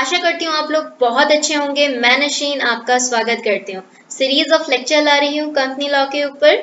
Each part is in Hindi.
आशा करती हूँ आप लोग बहुत अच्छे होंगे। मैं नशीन आपका स्वागत करती हूँ। सीरीज ऑफ लेक्चर ला रही हूँ कंपनी लॉ के ऊपर।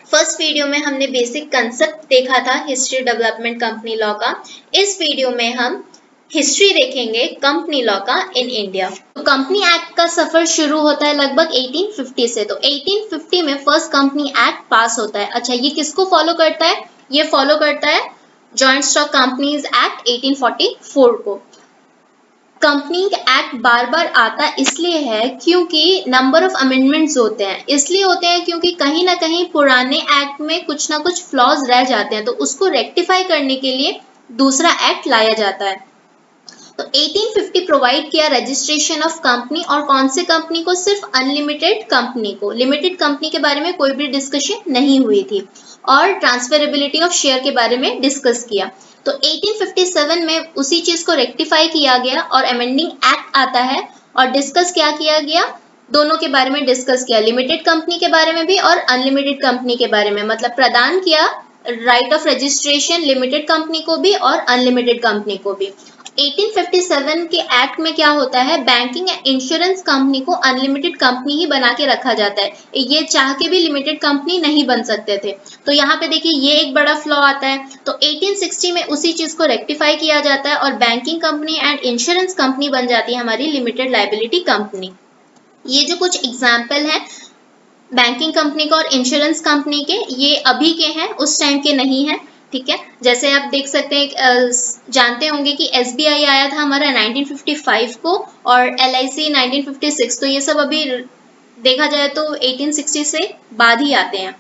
फर्स्ट वीडियो में हमने बेसिक कंसेप्ट देखा था हिस्ट्री डेवलपमेंट कंपनी लॉ का। इस वीडियो में हम हिस्ट्री देखेंगे कंपनी लॉ का इन इंडिया। तो कंपनी एक्ट का सफर शुरू होता है लगभग 1850 से। तो 1850 में फर्स्ट कंपनी एक्ट पास होता है। अच्छा, ये किसको फॉलो करता है? ये फॉलो करता है जॉइंट स्टॉक कंपनीज एक्ट 1844 को। कंपनी एक्ट बार बार आता इसलिए है क्योंकि नंबर ऑफ अमेंडमेंट्स होते हैं। इसलिए होते हैं क्योंकि कहीं ना कहीं पुराने एक्ट में कुछ ना कुछ फ्लॉज रह जाते हैं, तो उसको रेक्टिफाई करने के लिए दूसरा एक्ट लाया जाता है। तो 1850 प्रोवाइड किया रजिस्ट्रेशन ऑफ कंपनी, और कौन से कंपनी को? सिर्फ अनलिमिटेड कंपनी को। लिमिटेड कंपनी के बारे में कोई भी डिस्कशन नहीं हुई थी। और ट्रांसफरेबिलिटी ऑफ शेयर के बारे में डिस्कस किया। तो 1857 में उसी चीज को रेक्टिफाई किया गया और अमेंडिंग एक्ट आता है। और डिस्कस क्या किया गया? दोनों के बारे में डिस्कस किया, लिमिटेड कंपनी के बारे में भी और अनलिमिटेड कंपनी के बारे में। मतलब प्रदान किया right of registration limited company को भी और अनलिमिटेड कंपनी को भी। 1857 के एक्ट में क्या होता है? बैंकिंग एंड इंश्योरेंस कंपनी को अनलिमिटेड कंपनी ही बना के रखा जाता है। ये चाह के भी लिमिटेड कंपनी नहीं बन सकते थे। तो यहाँ पे देखिए ये एक बड़ा फ्लॉ आता है। तो 1860 में उसी चीज को रेक्टिफाई किया जाता है और banking company and insurance company बन जाती है हमारी लिमिटेड लाइबिलिटी कंपनी। ये जो कुछ एग्जाम्पल है बैंकिंग कंपनी का और इंश्योरेंस कंपनी के, ये अभी के हैं, उस टाइम के नहीं है। ठीक है, जैसे आप देख सकते हैं, जानते होंगे कि एसबीआई आया था हमारा 1955 को और एलआईसी 1956। तो ये सब अभी देखा जाए तो 1860 से बाद ही आते हैं।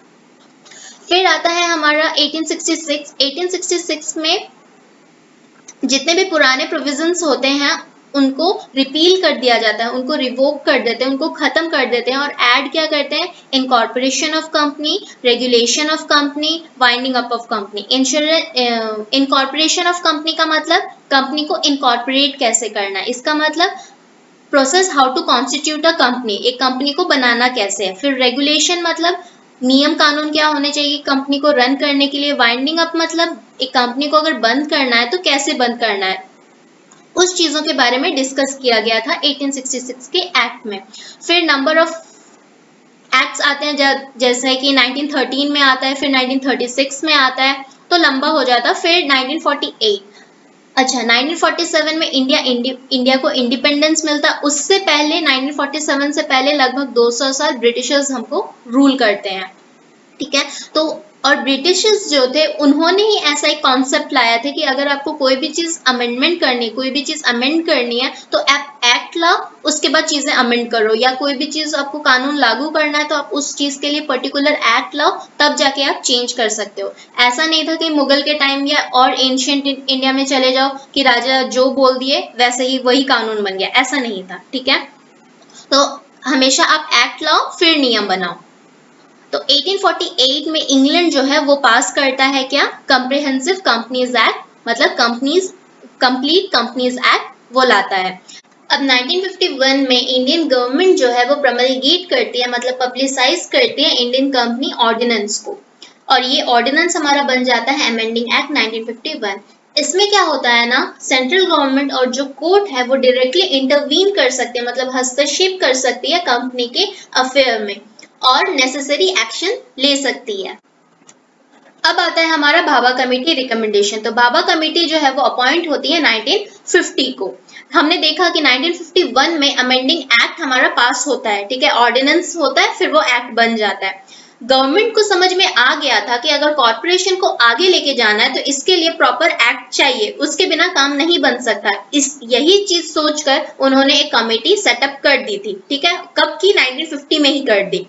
फिर आता है हमारा 1866। 1866 में जितने भी पुराने प्रोविजंस होते हैं उनको रिपील कर दिया जाता है, उनको रिवोक कर देते हैं, उनको खत्म कर देते हैं और ऐड क्या करते हैं? Incorporation of company, regulation of company, winding up of company. Incorporation of company का मतलब कंपनी को इनकॉर्पोरेट कैसे करना है, इसका मतलब process how to constitute a company, एक कंपनी को बनाना कैसे है। फिर रेगुलेशन मतलब नियम कानून क्या होने चाहिए कंपनी को रन करने के लिए। वाइंडिंग अप मतलब एक कंपनी को अगर बंद करना है तो कैसे बंद करना है, उस चीजों के बारे में डिस्कस किया गया था 1866 के एक्ट में। फिर नंबर ऑफ एक्ट्स आते हैं, जैसे कि 1913 में आता है, फिर 1936 में आता है, तो लंबा हो जाता। फिर 1948। अच्छा, 1947 में इंडिया को इंडिपेंडेंस मिलता। उससे पहले 1947 से पहले लगभग 200 साल ब्रिटिशर्स हमको रूल करते हैं। ठीक है, तो और ब्रिटिशर्स जो थे उन्होंने ही ऐसा एक कॉन्सेप्ट लाया था कि अगर आपको कोई भी चीज अमेंडमेंट करनी, कोई भी चीज अमेंड करनी है तो आप एक्ट लाओ, उसके बाद चीजें अमेंड करो। या कोई भी चीज आपको कानून लागू करना है तो आप उस चीज के लिए पर्टिकुलर एक्ट लाओ, तब जाके आप चेंज कर सकते हो। ऐसा नहीं था कि मुगल के टाइम या और एंशिएंट इंडिया में चले जाओ कि राजा जो बोल दिए वैसे ही वही कानून बन गया, ऐसा नहीं था। ठीक है, तो हमेशा आप एक्ट लाओ फिर नियम बनाओ। तो 1848 में इंग्लैंड जो है वो पास करता है क्या? कंप्रिहेंसिव कंपनीज एक्ट, मतलब कंप्लीट कंपनीज एक्ट वो लाता है। अब 1951 में इंडियन गवर्नमेंट जो है वो प्रमलगेट करती है, मतलब पब्लिसाइज करती है इंडियन कंपनी ऑर्डिनेंस को, और ये ऑर्डिनेंस हमारा बन जाता है अमेंडिंग एक्ट 1951। इसमें क्या होता है ना, सेंट्रल गवर्नमेंट और जो कोर्ट है वो डायरेक्टली इंटरवीन कर सकते हैं, मतलब हस्तक्षेप कर सकती है कंपनी के अफेयर में और नेसेसरी एक्शन ले सकती है। अब आता है हमारा भाभा कमेटी रिकमेंडेशन। तो भाभा कमेटी जो है वो अपॉइंट होती है 1950 को। हमने देखा कि 1951 में अमेंडिंग एक्ट हमारा पास होता है। ठीक है, ऑर्डिनेंस होता है, फिर वो एक्ट बन जाता है। गवर्नमेंट को समझ में आ गया था कि अगर कॉर्पोरेशन को आगे लेके जाना है तो इसके लिए प्रॉपर एक्ट चाहिए, उसके बिना काम नहीं बन सकता। यही चीज सोचकर उन्होंने एक कमेटी सेटअप कर दी थी। ठीक है, कब की? 1950 में ही कर दी।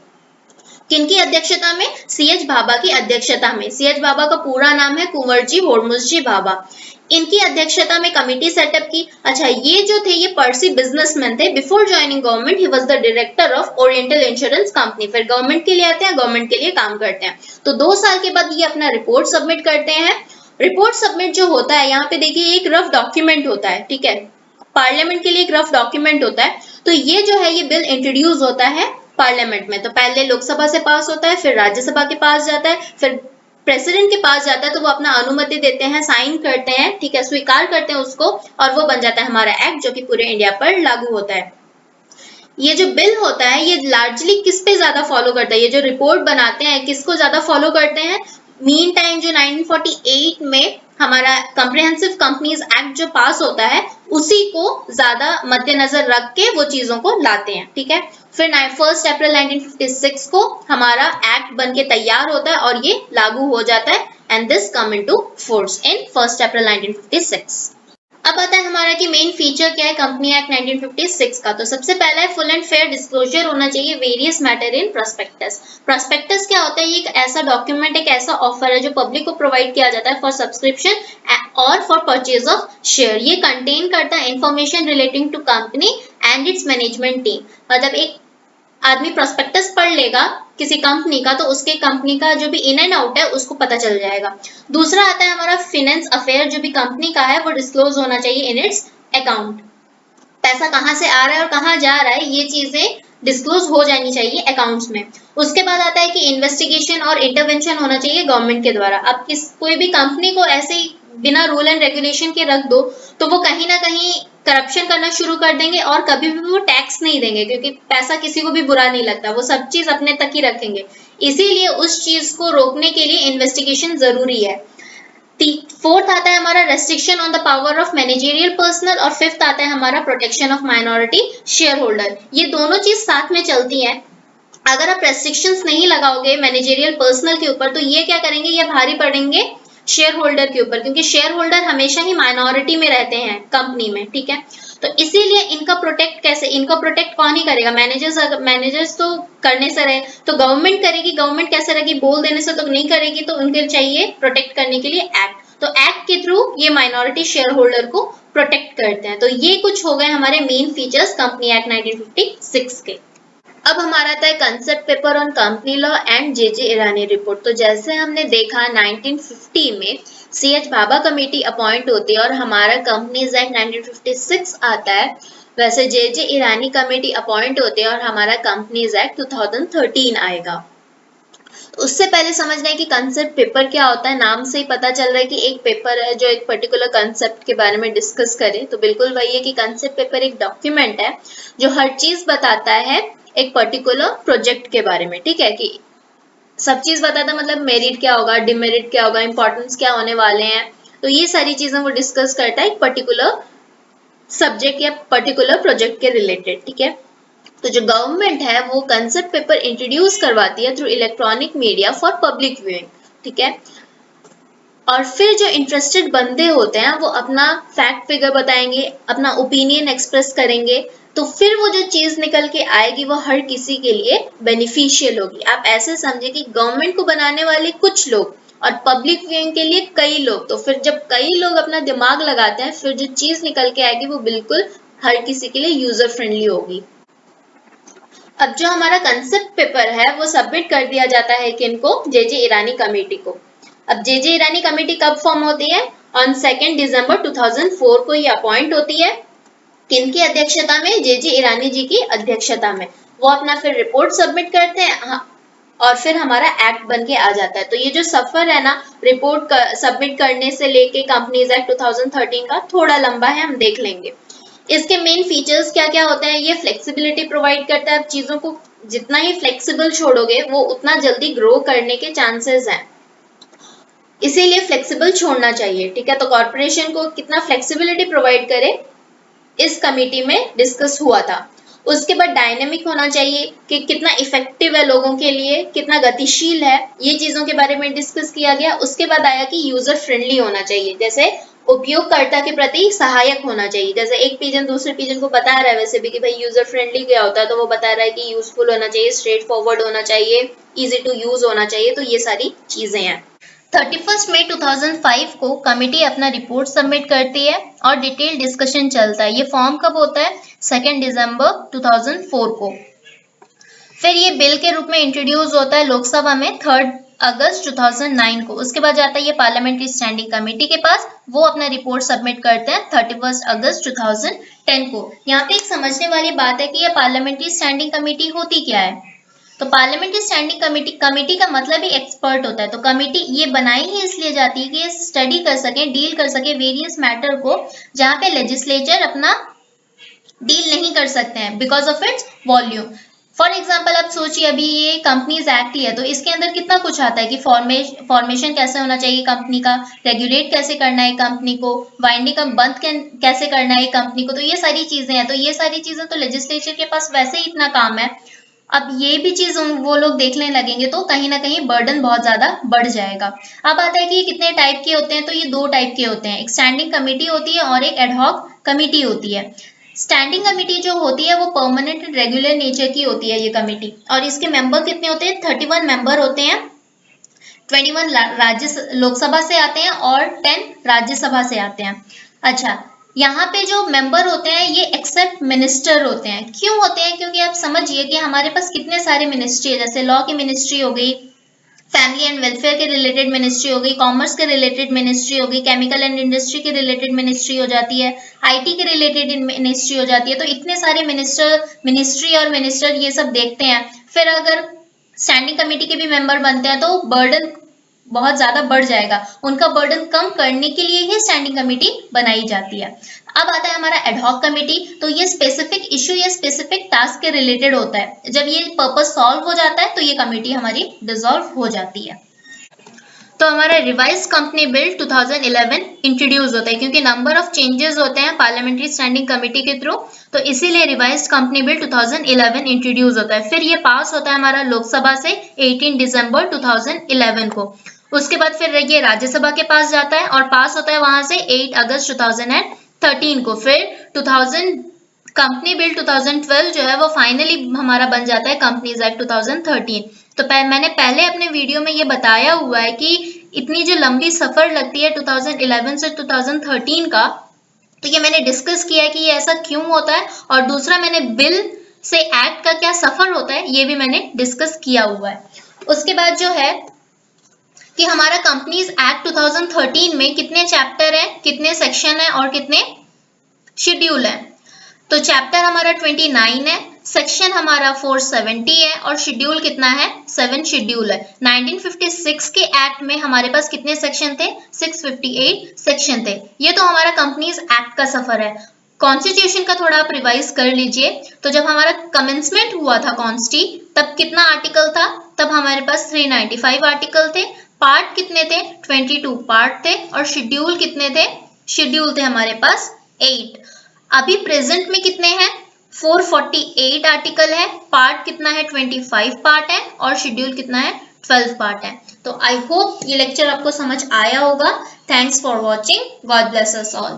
किनकी अध्यक्षता में? सीएच भाभा की अध्यक्षता में। सीएच भाभा का पूरा नाम है कुंवरजी होरमुसजी भाभा। इनकी अध्यक्षता में कमेटी सेटअप की। अच्छा, ये जो थे ये पर्सी बिजनेसमैन थे। Before joining government he was the director of oriental insurance company. फिर गवर्नमेंट के लिए आते हैं, गवर्नमेंट के लिए काम करते हैं। तो 2 साल के बाद ये अपना रिपोर्ट सबमिट करते हैं। रिपोर्ट सबमिट जो होता है, यहाँ पे देखिए एक रफ डॉक्यूमेंट होता है। ठीक है, पार्लियामेंट के लिए एक रफ डॉक्यूमेंट होता है। तो ये जो है ये बिल इंट्रोड्यूस होता है पार्लियामेंट में। तो पहले लोकसभा से पास होता है, फिर राज्यसभा के पास जाता है, फिर प्रेसिडेंट के पास जाता है तो वो अपना अनुमति देते हैं, साइन करते हैं, ठीक है, स्वीकार करते हैं उसको, और वो बन जाता है हमारा एक्ट, जो कि पूरे इंडिया पर लागू होता है। ये जो बिल होता है ये लार्जली किस पे ज्यादा फॉलो करता है, ये जो रिपोर्ट बनाते हैं किसको ज्यादा फॉलो करते हैं? मीन टाइम जो 1948 में हमारा कॉम्प्रिहेंसिव कंपनीज एक्ट जो पास होता है उसी को ज्यादा मद्देनजर रख के वो चीजों को लाते हैं, ठीक है। फिर 1 अप्रैल 1956 को हमारा एक्ट बन के तैयार होता है और ये लागू हो जाता है, and this come into force in 1 अप्रैल 1956। अब आता है हमारा कि मेन फीचर क्या है कंपनी एक्ट 1956 का। तो सबसे पहला है फुल एंड फेयर डिस्क्लोजर होना चाहिए various matter in prospectus. Prospectus क्या होता है? ये एक ऐसा डॉक्यूमेंट, एक ऐसा ऑफर है जो पब्लिक को प्रोवाइड किया जाता है फॉर सब्सक्रिप्शन और फॉर परचेज ऑफ शेयर। ये कंटेन करता है information relating to company and its management team. मतलब एक आदमी प्रोस्पेक्टस पढ़ लेगा किसी कंपनी का तो उसके कंपनी का जो भी इन एंड आउट है उसको पता चल जाएगा। दूसरा आता है हमारा फाइनेंस अफेयर, जो भी कंपनी का है वो डिस्क्लोज होना चाहिए इन इट्स अकाउंट। पैसा कहाँ से आ रहा है और कहाँ जा रहा है ये चीजें डिस्क्लोज हो जानी चाहिए अकाउंट्स में। उसके बाद आता है कि इन्वेस्टिगेशन और इंटरवेंशन होना चाहिए गवर्नमेंट के द्वारा। अब कोई भी कंपनी को ऐसे ही बिना रूल एंड रेगुलेशन के रख दो तो वो कहीं ना कहीं करप्शन करना शुरू कर देंगे और कभी भी वो टैक्स नहीं देंगे, क्योंकि पैसा किसी को भी बुरा नहीं लगता, वो सब चीज अपने तक ही रखेंगे। इसीलिए उस चीज को रोकने के लिए इन्वेस्टिगेशन जरूरी है। फोर्थ आता है हमारा restriction on the power of managerial personal, और फिफ्थ आता है हमारा protection of minority share holder. ये दोनों चीज साथ में चलती हैं। अगर आप रेस्ट्रिक्शंस नहीं लगाओगे मैनेजरियल पर्सनल के ऊपर तो ये क्या करेंगे, ये भारी पड़ेंगे शेयर होल्डर के ऊपर, क्योंकि शेयर होल्डर हमेशा ही माइनॉरिटी में रहते हैं कंपनी में, ठीक है। तो इसीलिए इनका प्रोटेक्ट कैसे, इनको प्रोटेक्ट कौन ही करेगा? मैनेजर्स तो करने से रहे तो गवर्नमेंट करेगी। गवर्नमेंट कैसे रहेगी? बोल देने से तो नहीं करेगी, तो उनके चाहिए प्रोटेक्ट करने के लिए एक्ट। तो एक्ट के थ्रू ये माइनॉरिटी शेयर होल्डर को प्रोटेक्ट करते हैं। तो ये कुछ हो गए हमारे मेन फीचर्स कंपनी एक्ट 1956 के। अब हमारा आता है concept paper on company law and J Irani report. तो जैसे हमने देखा 1950 में CH भाभा कमेटी अपॉइंट होती है और हमारा कंपनीज एक्ट 1956 आता है, वैसे जे ईरानी कमेटी अपॉइंट होती है और हमारा कंपनीज एक्ट 2013 आएगा। उससे पहले समझना है कि कंसेप्ट पेपर क्या होता है। नाम से ही पता चल रहा है कि एक पेपर है जो एक पर्टिकुलर कंसेप्ट के बारे में डिस्कस करे, तो बिल्कुल वही है कि कंसेप्ट पेपर एक डॉक्यूमेंट है जो हर चीज बताता है एक पर्टिकुलर प्रोजेक्ट के बारे में, ठीक है, कि सब चीज बताता है, मतलब मेरिट क्या होगा, डिमेरिट क्या होगा, इंपॉर्टेंस क्या होने वाले हैं, तो ये सारी चीजें वो डिस्कस करता है एक पर्टिकुलर सब्जेक्ट या पर्टिकुलर प्रोजेक्ट के रिलेटेड, ठीक है। तो जो गवर्नमेंट है वो कंसेप्ट पेपर इंट्रोड्यूस करवाती है through electronic media for public viewing, ठीक है। और फिर जो इंटरेस्टेड बंदे होते हैं वो अपना फैक्ट फिगर बताएंगे, अपना ओपिनियन एक्सप्रेस करेंगे, तो फिर वो जो चीज निकल के आएगी वो हर किसी के लिए बेनिफिशियल होगी। आप ऐसे समझे कि गवर्नमेंट को बनाने वाले कुछ लोग और पब्लिक व्यूइंग के लिए कई लोग, तो फिर जब कई लोग अपना दिमाग लगाते हैं फिर जो चीज निकल के आएगी वो बिल्कुल हर किसी के लिए यूजर फ्रेंडली होगी। अब जो हमारा कंसेप्ट पेपर है वो सबमिट कर दिया जाता है किनको? जे ईरानी कमेटी को। अब जे ईरानी कमेटी कब फॉर्म होती है? ऑन 2 दिसंबर 2004 को ये अपॉइंट होती है। किनकी अध्यक्षता में? जे ईरानी जी की अध्यक्षता में। वो अपना फिर रिपोर्ट सबमिट करते हैं और फिर हमारा एक्ट बन के आ जाता है। तो ये जो सफर है ना रिपोर्ट सबमिट करने से लेके कंपनीज एक्ट 2013 का, थोड़ा लंबा है, हम देख लेंगे। इसके मेन फीचर्स क्या क्या होते हैं? ये फ्लेक्सिबिलिटी प्रोवाइड करता है। चीजों को जितना ही फ्लेक्सिबल छोड़ोगे वो उतना जल्दी ग्रो करने के चांसेस हैं, इसीलिए फ्लेक्सिबल छोड़ना चाहिए, ठीक है। तो कॉर्पोरेशन को कितना फ्लेक्सिबिलिटी प्रोवाइड करे इस कमेटी में डिस्कस हुआ था। उसके बाद डायनेमिक होना चाहिए कि कितना इफेक्टिव है लोगों के लिए, कितना गतिशील है, ये चीजों के बारे में डिस्कस किया गया। उसके बाद आया कि यूजर फ्रेंडली होना चाहिए, जैसे उपयोगकर्ता के प्रति सहायक होना चाहिए। जैसे एक पिजन दूसरे पिजन को बता रहा है वैसे भी कि भाई यूजर फ्रेंडली क्या होता है, तो वो बता रहा है कि यूजफुल होना चाहिए, स्ट्रेट फॉरवर्ड होना चाहिए, इजी टू यूज होना चाहिए। तो ये सारी चीजें हैं। 31 मई 2005 को कमेटी अपना रिपोर्ट सबमिट करती है और डिटेल डिस्कशन चलता है। ये फॉर्म कब होता है? 2 दिसंबर 2004 को। फिर ये बिल के रूप में इंट्रोड्यूस होता है लोकसभा में 3 अगस्त 2009 को। उसके बाद जाता है ये पार्लियामेंट्री स्टैंडिंग कमेटी के पास, वो अपना रिपोर्ट सबमिट करते हैं 31 अगस्त 2010 को। यहाँ पे एक समझने वाली बात है कि ये पार्लियामेंट्री स्टैंडिंग कमेटी होती क्या है। तो पार्लियामेंट्री स्टैंडिंग कमेटी, कमेटी का मतलब ही एक्सपर्ट होता है। तो कमेटी ये बनाई ही इसलिए जाती है कि ये स्टडी कर सके, डील कर सके वेरियस मैटर को जहाँ पे लेजिस्लेचर अपना डील नहीं कर सकते हैं because of its volume. For example आप सोचिए, अभी ये कंपनीज एक्ट ही है, तो इसके अंदर कितना कुछ आता है कि फॉर्मेशन कैसे होना चाहिए कंपनी का, रेगुलेट कैसे करना है कंपनी को, वाइंडिंग का बंद कैसे करना है कंपनी को, तो ये सारी चीजें हैं। तो ये सारी चीजें तो लेजिस्लेचर के पास वैसे ही इतना काम है, अब ये भी चीज वो लोग देखने लगेंगे तो कहीं ना कहीं बर्डन बहुत ज्यादा बढ़ जाएगा। अब आता है कि ये कितने टाइप के होते हैं, तो ये दो टाइप के होते हैं, एक स्टैंडिंग कमेटी होती है और एक एडहॉक कमेटी होती है। स्टैंडिंग कमेटी जो होती है वो परमानेंट एंड रेगुलर नेचर की होती है ये कमेटी, और इसके मेंबर कितने होते हैं, 31 मेंबर होते हैं, 21 राज्य लोकसभा से आते हैं और 10 राज्यसभा से आते हैं। अच्छा, यहाँ पे जो मेंबर होते हैं ये एक्सेप्ट मिनिस्टर होते हैं। क्यों होते हैं, क्योंकि आप समझिए कि हमारे पास कितने सारे मिनिस्ट्री है, जैसे लॉ की मिनिस्ट्री हो गई, फैमिली एंड वेलफेयर के रिलेटेड मिनिस्ट्री हो गई, कॉमर्स के रिलेटेड मिनिस्ट्री हो गई, केमिकल एंड इंडस्ट्री के रिलेटेड मिनिस्ट्री हो जाती है, आईटी के रिलेटेड मिनिस्ट्री हो जाती है। तो इतने सारे मिनिस्ट्री और मिनिस्टर ये सब देखते हैं। फिर अगर स्टैंडिंग कमेटी के भी मेंबर बनते हैं तो बर्डन बहुत ज्यादा बढ़ जाएगा, उनका बर्डन कम करने के लिए ही स्टैंडिंग कमेटी बनाई जाती है। अब आता है हमारा एडहॉक कमेटी, तो ये स्पेसिफिक इशू या स्पेसिफिक टास्क के रिलेटेड होता है। जब ये पर्पस सॉल्व हो जाता है तो ये कमेटी हमारी डिसॉल्व हो जाती है। तो हमारा रिवाइज कंपनी बिल 2011 इंट्रोड्यूस होता है, क्योंकि नंबर ऑफ चेंजेस होते हैं पार्लियामेंट्री स्टैंडिंग कमेटी के थ्रू, तो इसीलिए रिवाइज कंपनी बिल 2011 इंट्रोड्यूस होता है। फिर ये पास होता है हमारा लोकसभा से 18 दिसंबर 2011 को। उसके बाद फिर ये राज्यसभा के पास जाता है और पास होता है वहां से 8 अगस्त 2013 को। फिर 2000 कंपनी बिल 2012 जो है वो फाइनली हमारा बन जाता है कंपनीज एक्ट 2013। तो मैंने पहले अपने वीडियो में ये बताया हुआ है कि इतनी जो लंबी सफर लगती है 2011 से 2013 का, तो ये मैंने डिस्कस किया है कि ये ऐसा क्यों होता है, और दूसरा मैंने बिल से एक्ट का क्या सफर होता है ये भी मैंने डिस्कस किया हुआ है। उसके बाद जो है कि हमारा कंपनीज एक्ट 2013 में कितने चैप्टर है, कितने सेक्शन है और कितने शेड्यूल है। तो चैप्टर हमारा 29 है, सेक्शन हमारा 470 है और शेड्यूल कितना है, 7 शेड्यूल है। 1956 के एक्ट में हमारे पास कितने सेक्शन थे, 658 सेक्शन थे। ये तो हमारा कंपनीज एक्ट का सफर है। कॉन्स्टिट्यूशन का थोड़ा आप रिवाइज कर लीजिए। तो जब हमारा कमेंसमेंट हुआ था कॉन्स्टी, तब कितना आर्टिकल था, तब हमारे पास 395 आर्टिकल थे। पार्ट कितने थे, 22 पार्ट थे, और शेड्यूल कितने थे, शेड्यूल थे हमारे पास 8। अभी प्रेजेंट में कितने हैं, 448 आर्टिकल है, पार्ट कितना है, 25 पार्ट है, और शेड्यूल कितना है, 12 पार्ट है। तो आई होप ये लेक्चर आपको समझ आया होगा। Thanks for watching, God bless us all.